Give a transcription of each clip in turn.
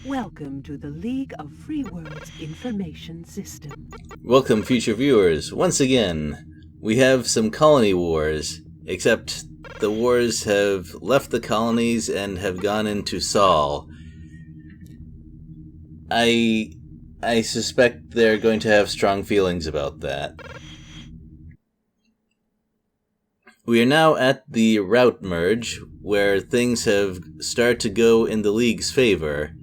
Welcome to the League of Free Worlds Information System. Welcome, future viewers. Once again, we have some colony wars, except the wars have left the colonies and have gone into Sol. I suspect they're going to have strong feelings about that. We are now at the route merge, where things have started to go in the League's favor.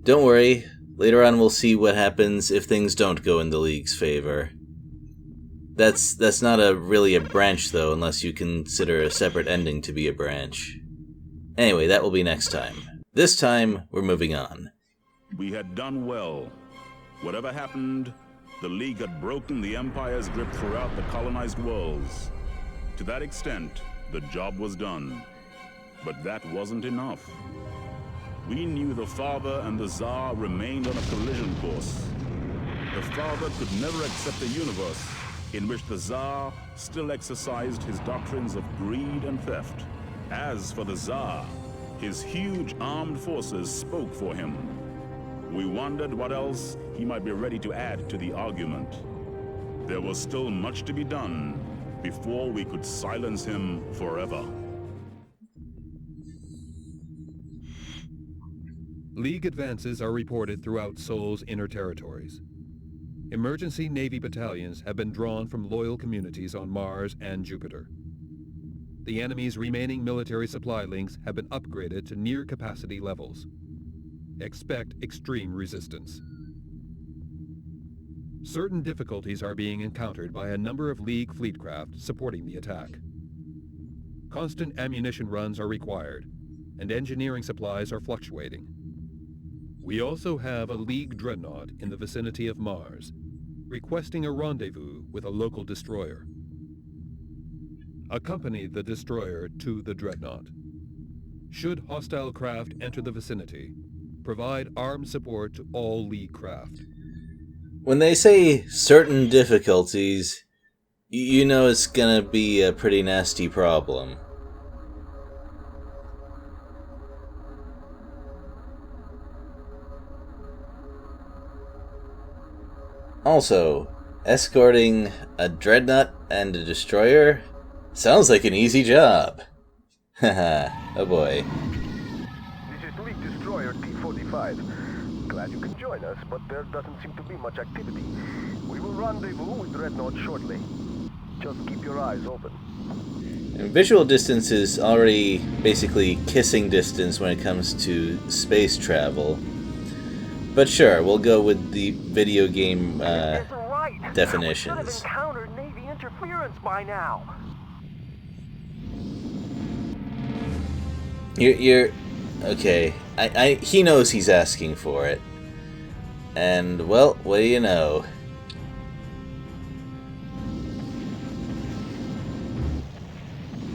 Don't worry, later on we'll see what happens if things don't go in the League's favor. That's not really a branch, though, unless you consider a separate ending to be a branch. Anyway, that will be next time. This time, we're moving on. We had done well. Whatever happened, the League had broken the Empire's grip throughout the colonized worlds. To that extent, the job was done. But that wasn't enough. We knew the Father and the Tsar remained on a collision course. The Father could never accept a universe in which the Tsar still exercised his doctrines of greed and theft. As for the Tsar, his huge armed forces spoke for him. We wondered what else he might be ready to add to the argument. There was still much to be done before we could silence him forever. League advances are reported throughout Sol's inner territories. Emergency Navy battalions have been drawn from loyal communities on Mars and Jupiter. The enemy's remaining military supply links have been upgraded to near-capacity levels. Expect extreme resistance. Certain difficulties are being encountered by a number of League fleetcraft supporting the attack. Constant ammunition runs are required, and engineering supplies are fluctuating. We also have a League dreadnaught in the vicinity of Mars, requesting a rendezvous with a local destroyer. Accompany the destroyer to the dreadnaught. Should hostile craft enter the vicinity, provide armed support to all League craft. When they say certain difficulties, you know it's gonna be a pretty nasty problem. Also, escorting a dreadnaught and a destroyer sounds like an easy job. Haha, oh boy. This is League Destroyer T-45. Glad you can join us, but there doesn't seem to be much activity. We will rendezvous with Dreadnought shortly. Just keep your eyes open. And visual distance is already basically kissing distance when it comes to space travel. But sure, we'll go with the video game definitions. We should have encountered Navy interference by now. You're okay. He knows he's asking for it. And, well, what do you know?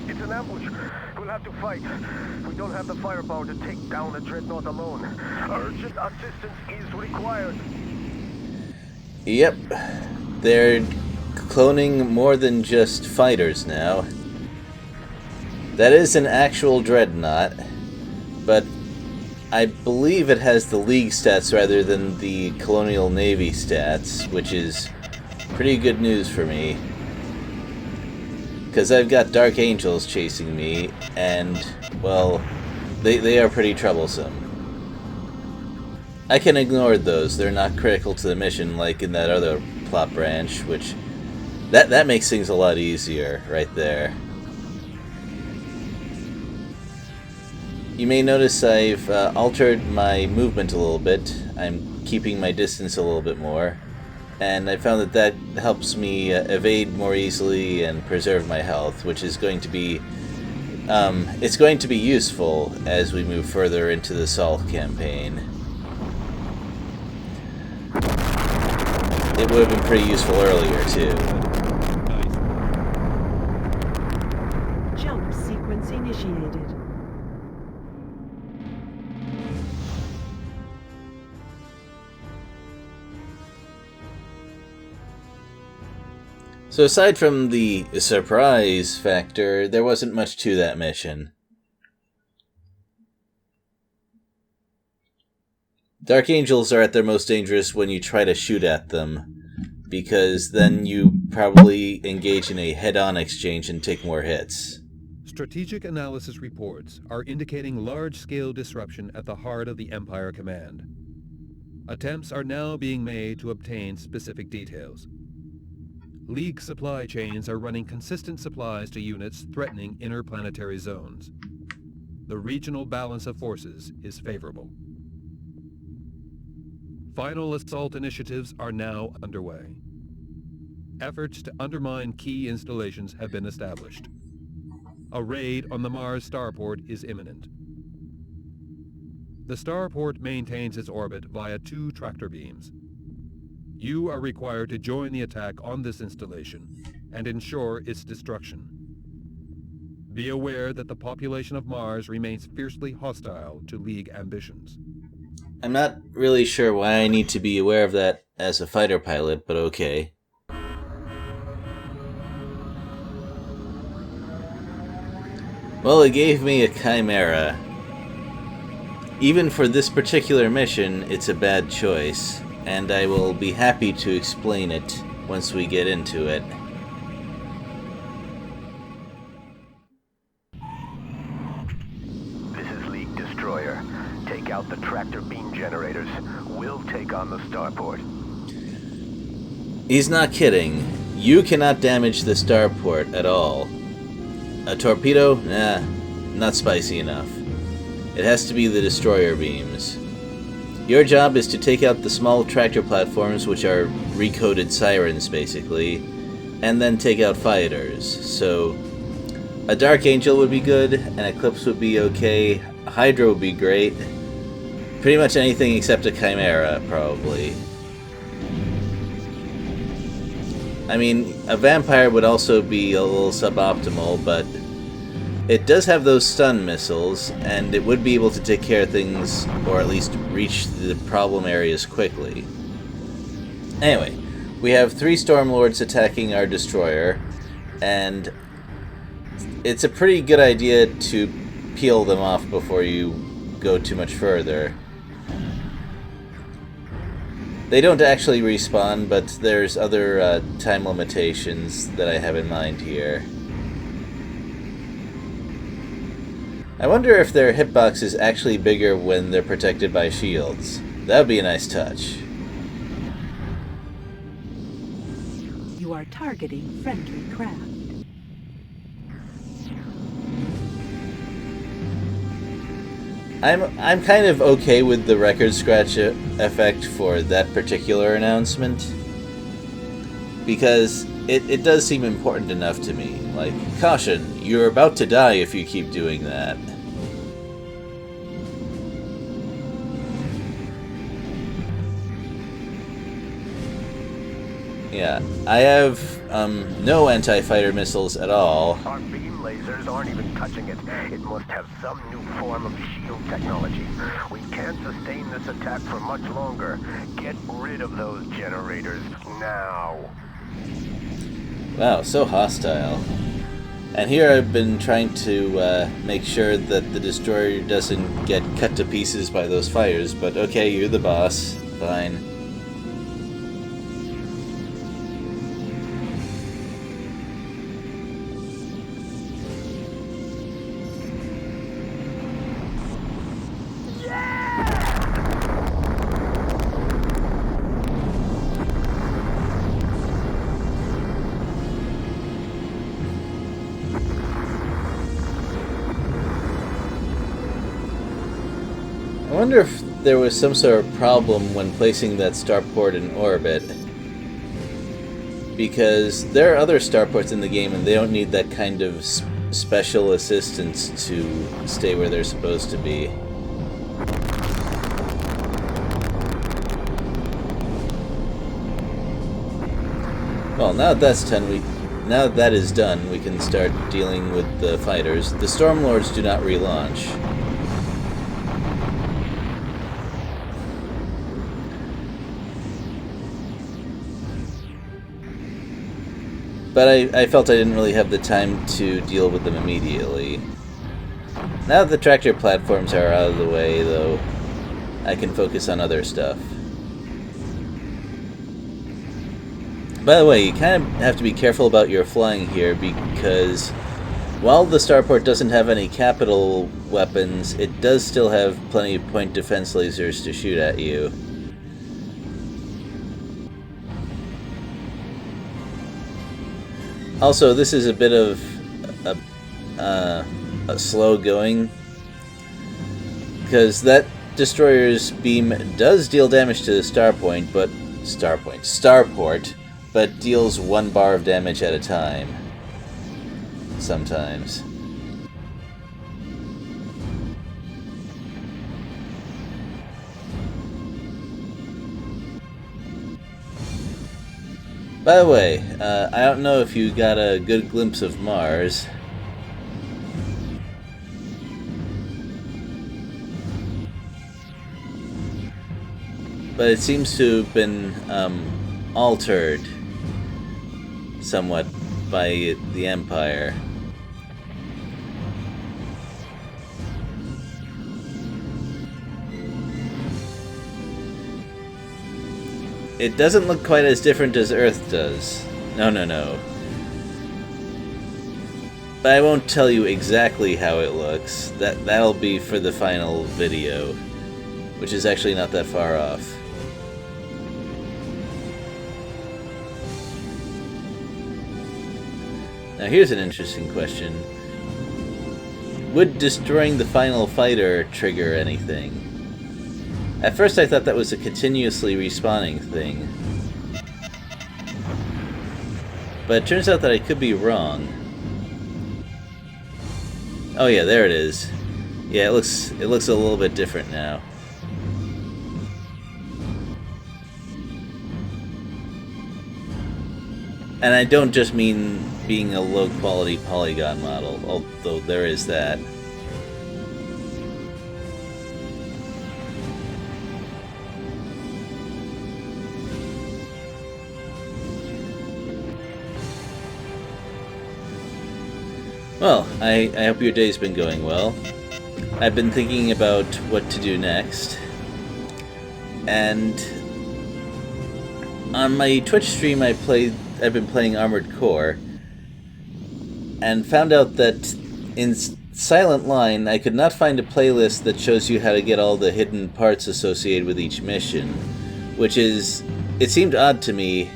It's an ambush. We'll have to fight. We don't have the firepower to take down a dreadnought alone. Urgent assistance is required. Yep. They're cloning more than just fighters now. That is an actual dreadnought, but I believe it has the League stats rather than the Colonial Navy stats, which is pretty good news for me. Because I've got Dark Angels chasing me, and, well, they are pretty troublesome. I can ignore those, they're not critical to the mission like in that other plot branch, which, that makes things a lot easier right there. You may notice I've altered my movement a little bit. I'm keeping my distance a little bit more. And I found that helps me evade more easily and preserve my health, which is going to be... it's going to be useful as we move further into the Sol campaign. It would have been pretty useful earlier, too. Jump sequence initiated. So aside from the surprise factor, there wasn't much to that mission. Dark Angels are at their most dangerous when you try to shoot at them, because then you probably engage in a head-on exchange and take more hits. Strategic analysis reports are indicating large-scale disruption at the heart of the Empire Command. Attempts are now being made to obtain specific details. League supply chains are running consistent supplies to units threatening interplanetary zones. The regional balance of forces is favorable. Final assault initiatives are now underway. Efforts to undermine key installations have been established. A raid on the Mars starport is imminent. The starport maintains its orbit via 2 tractor beams. You are required to join the attack on this installation and ensure its destruction. Be aware that the population of Mars remains fiercely hostile to League ambitions. I'm not really sure why I need to be aware of that as a fighter pilot, but okay. Well, it gave me a chimera. Even for this particular mission, it's a bad choice, and I will be happy to explain it once we get into it. This is League Destroyer. Take out the tractor beam generators. We'll take on the starport. He's not kidding. You cannot damage the starport at all. A torpedo? Nah, not spicy enough. It has to be the destroyer beams. Your job is to take out the small tractor platforms, which are recoded sirens, basically, and then take out fighters. So, a Dark Angel would be good, an Eclipse would be okay, a Hydra would be great. Pretty much anything except a Chimera, probably. I mean, a Vampire would also be a little suboptimal, but it does have those stun missiles, and it would be able to take care of things, or at least reach the problem areas quickly. Anyway, we have 3 Stormlords attacking our destroyer, and it's a pretty good idea to peel them off before you go too much further. They don't actually respawn, but there's other time limitations that I have in mind here. I wonder if their hitbox is actually bigger when they're protected by shields. That would be a nice touch. You are targeting friendly craft. I'm kind of okay with the record scratch effect for that particular announcement, because it does seem important enough to me. Like, caution, you're about to die if you keep doing that. Yeah, I have no anti-fighter missiles at all. Our beam lasers aren't even touching it. It must have some new form of shield technology. We can't sustain this attack for much longer. Get rid of those generators now. Wow, so hostile. And here I've been trying to make sure that the destroyer doesn't get cut to pieces by those fighters, but okay, you're the boss. Fine. I wonder if there was some sort of problem when placing that starport in orbit. Because there are other starports in the game and they don't need that kind of special assistance to stay where they're supposed to be. Well, now that that is done, we can start dealing with the fighters. The Stormlords do not relaunch. But I felt I didn't really have the time to deal with them immediately. Now that the tractor platforms are out of the way, though, I can focus on other stuff. By the way, you kind of have to be careful about your flying here, because while the starport doesn't have any capital weapons, it does still have plenty of point defense lasers to shoot at you. Also, this is a bit of a slow going, because that destroyer's beam does deal damage to the starport, but deals 1 bar of damage at a time. Sometimes. By the way, I don't know if you got a good glimpse of Mars. But it seems to have been altered somewhat by the Empire. It doesn't look quite as different as Earth does. No. But I won't tell you exactly how it looks. That'll be for the final video, which is actually not that far off. Now here's an interesting question. Would destroying the final fighter trigger anything? At first I thought that was a continuously respawning thing. But it turns out that I could be wrong. Oh yeah, there it is. Yeah, it looks a little bit different now. And I don't just mean being a low-quality polygon model, although there is that. Well, I hope your day's been going well. I've been thinking about what to do next. And on my Twitch stream I've been playing Armored Core, and found out that in Silent Line I could not find a playlist that shows you how to get all the hidden parts associated with each mission, which it seemed odd to me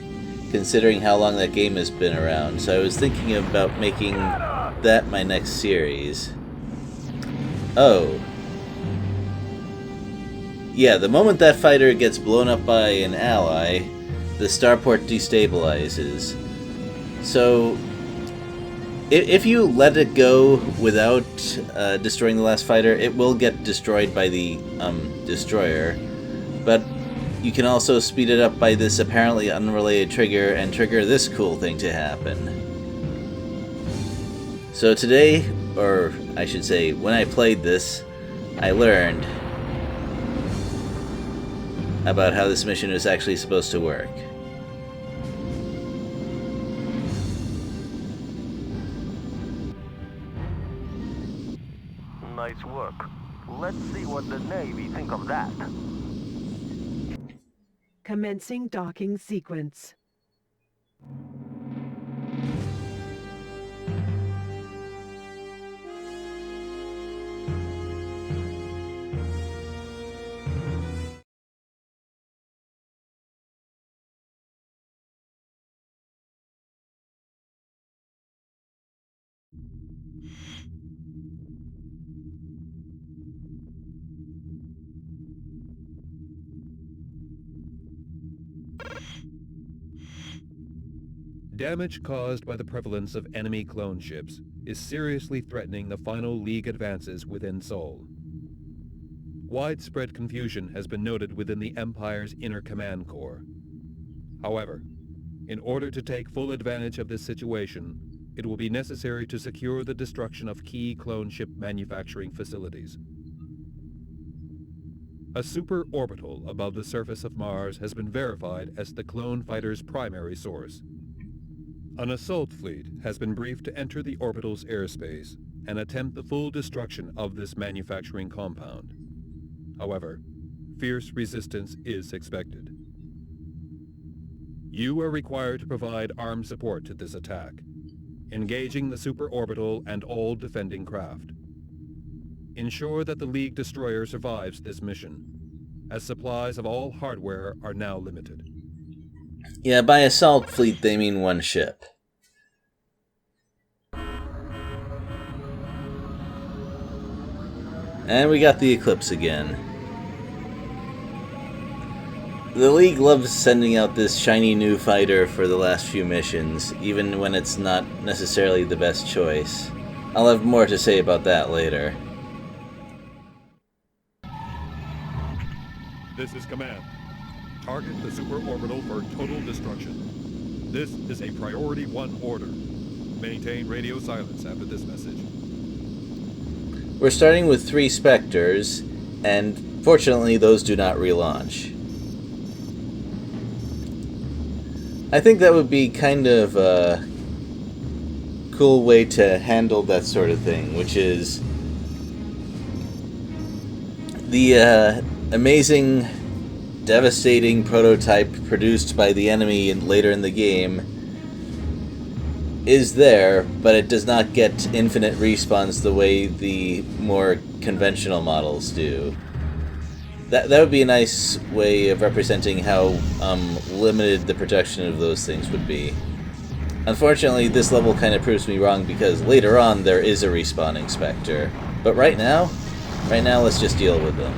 considering how long that game has been around, so I was thinking about making that my next series. Oh. Yeah, the moment that fighter gets blown up by an ally, the starport destabilizes. So, if you let it go without destroying the last fighter, it will get destroyed by the destroyer. But you can also speed it up by this apparently unrelated trigger and trigger this cool thing to happen. So today, or I should say, when I played this, I learned about how this mission is actually supposed to work. Nice work. Let's see what the Navy think of that. Commencing docking sequence. Damage caused by the prevalence of enemy clone ships is seriously threatening the final League advances within Sol. Widespread confusion has been noted within the Empire's inner command corps. However, in order to take full advantage of this situation, it will be necessary to secure the destruction of key clone ship manufacturing facilities. A super-orbital above the surface of Mars has been verified as the clone fighter's primary source. An assault fleet has been briefed to enter the orbital's airspace and attempt the full destruction of this manufacturing compound. However, fierce resistance is expected. You are required to provide armed support to this attack, engaging the superorbital and all defending craft. Ensure that the League destroyer survives this mission, as supplies of all hardware are now limited. Yeah, by assault fleet they mean one ship. And we got the Eclipse again. The League loves sending out this shiny new fighter for the last few missions, even when it's not necessarily the best choice. I'll have more to say about that later. This is Command. Target the superorbital for total destruction. This is a Priority 1 order. Maintain radio silence after this message. We're starting with 3 Spectres, and fortunately those do not relaunch. I think that would be kind of a cool way to handle that sort of thing, which is the amazing, devastating prototype produced by the enemy later in the game is there, but it does not get infinite respawns the way the more conventional models do. That would be a nice way of representing how limited the production of those things would be. Unfortunately, this level kind of proves me wrong because later on there is a respawning Spectre. But right now let's just deal with them.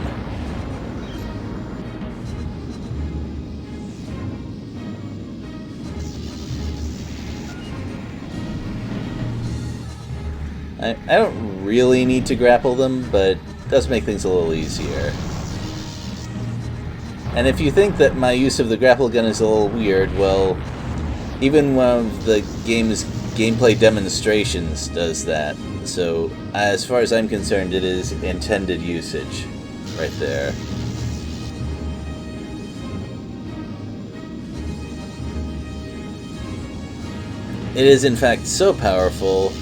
I don't really need to grapple them, but it does make things a little easier. And if you think that my use of the grapple gun is a little weird, well, even one of the game's gameplay demonstrations does that. So, as far as I'm concerned, it is intended usage right there. It is in fact so powerful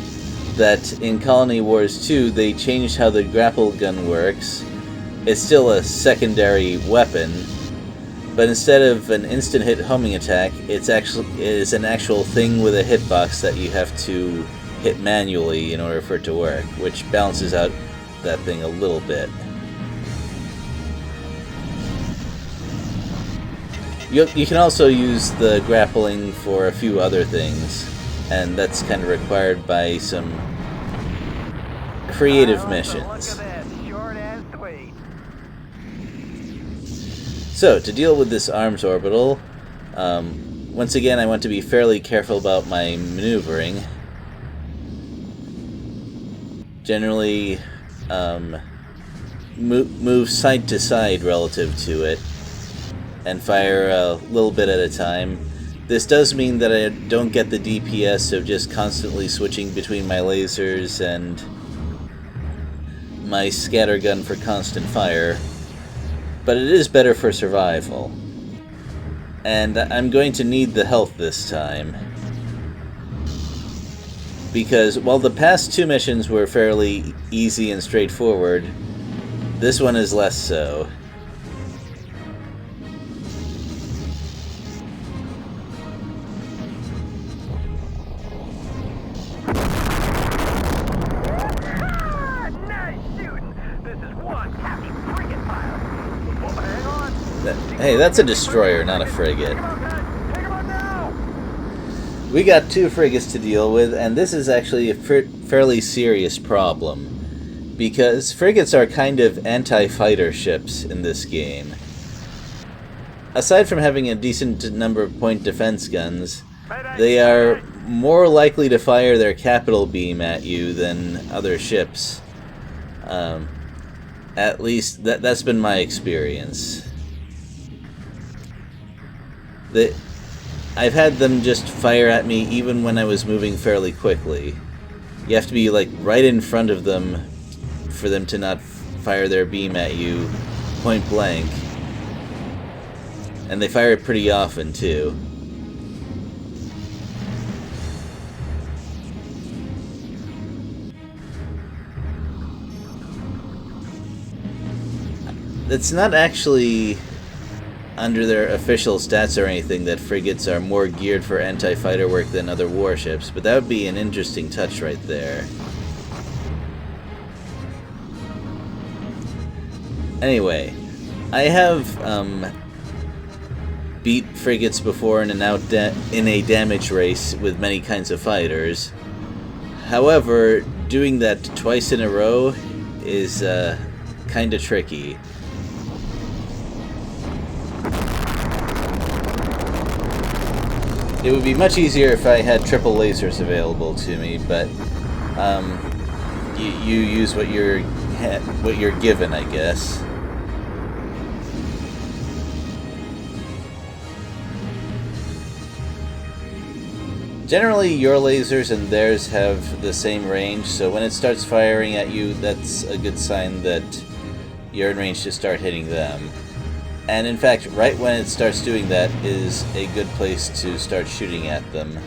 that in Colony Wars 2 they changed how the grapple gun works. It's still a secondary weapon, but instead of an instant hit homing attack, it is an actual thing with a hitbox that you have to hit manually in order for it to work, which balances out that thing a little bit. You can also use the grappling for a few other things, and that's kind of required by some creative missions. So, to deal with this arms orbital, once again I want to be fairly careful about my maneuvering. Generally, move side to side relative to it, and fire a little bit at a time. This does mean that I don't get the DPS of just constantly switching between my lasers and my scattergun for constant fire, but it is better for survival. And I'm going to need the health this time, because while the past 2 missions were fairly easy and straightforward, this one is less so. Hey, that's a destroyer, not a frigate. We got 2 frigates to deal with, and this is actually a fairly serious problem, because frigates are kind of anti-fighter ships in this game. Aside from having a decent number of point defense guns, they are more likely to fire their capital beam at you than other ships. At least, that's been my experience. I've had them just fire at me even when I was moving fairly quickly. You have to be like right in front of them for them to not fire their beam at you point blank. And they fire it pretty often too. It's not actually under their official stats or anything that frigates are more geared for anti-fighter work than other warships, but that would be an interesting touch right there. Anyway, I have beat frigates before in a damage race with many kinds of fighters. However, doing that twice in a row is kinda tricky. It would be much easier if I had triple lasers available to me, but you use what you're given, I guess. Generally, your lasers and theirs have the same range, so when it starts firing at you, that's a good sign that you're in range to start hitting them. And in fact, right when it starts doing that is a good place to start shooting at them.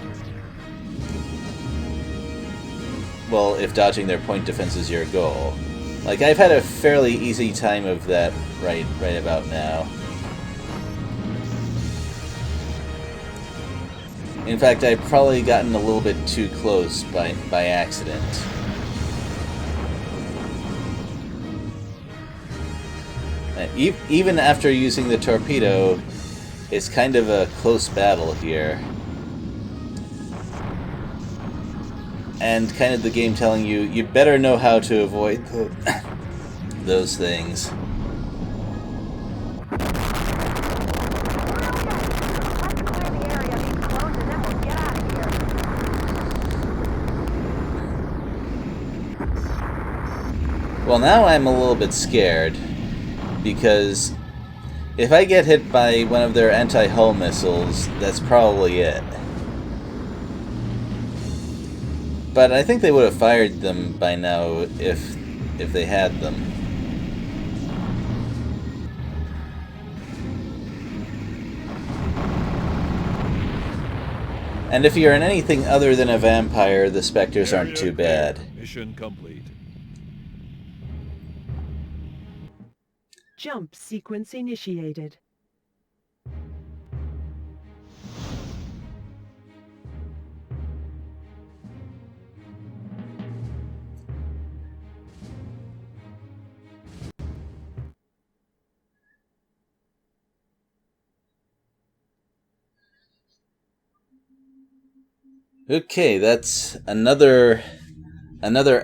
Well, if dodging their point defense is your goal. Like, I've had a fairly easy time of that right about now. In fact, I've probably gotten a little bit too close by accident. Even after using the torpedo, it's kind of a close battle here. And kind of the game telling you, you better know how to avoid those things. Well, now I'm a little bit scared, because if I get hit by one of their anti-hull missiles, that's probably it. But I think they would have fired them by now if they had them. And if you're in anything other than a vampire, the Spectres aren't too bad. Mission complete. Jump sequence initiated. Okay, that's another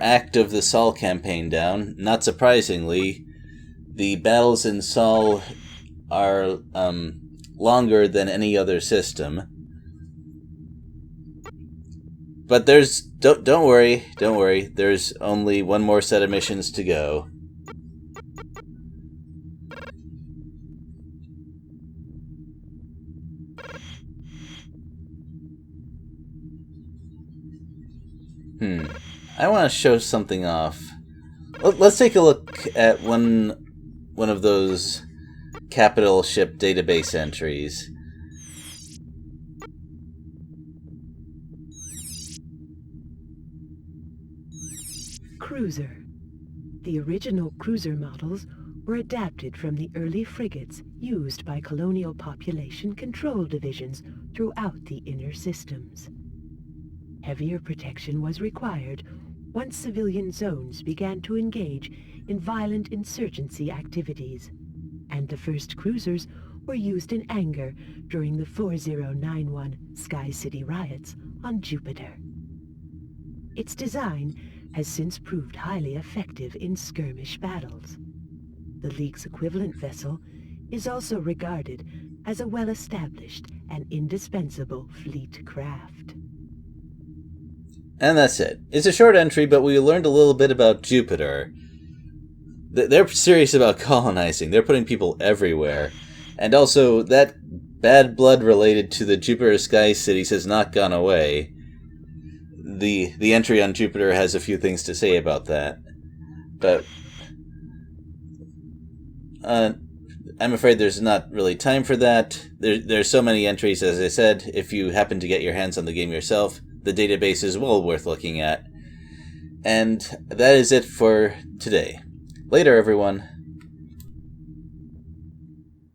act of the Sol campaign down. Not surprisingly, the battles in Sol are longer than any other system. But don't worry, there's only one more set of missions to go. I want to show something off. Let's take a look at one of those capital ship database entries. Cruiser. The original cruiser models were adapted from the early frigates used by colonial population control divisions throughout the inner systems. Heavier protection was required once civilian zones began to engage in violent insurgency activities, and the first cruisers were used in anger during the 4091 Sky City riots on Jupiter. Its design has since proved highly effective in skirmish battles. The League's equivalent vessel is also regarded as a well-established and indispensable fleet craft. And that's it. It's a short entry, but we learned a little bit about Jupiter. They're serious about colonizing. They're putting people everywhere. And also, that bad blood related to the Jupiter Sky Cities has not gone away. The entry on Jupiter has a few things to say about that. But I'm afraid there's not really time for that. There's so many entries, as I said. If you happen to get your hands on the game yourself, the database is well worth looking at. And that is it for today. Later, everyone.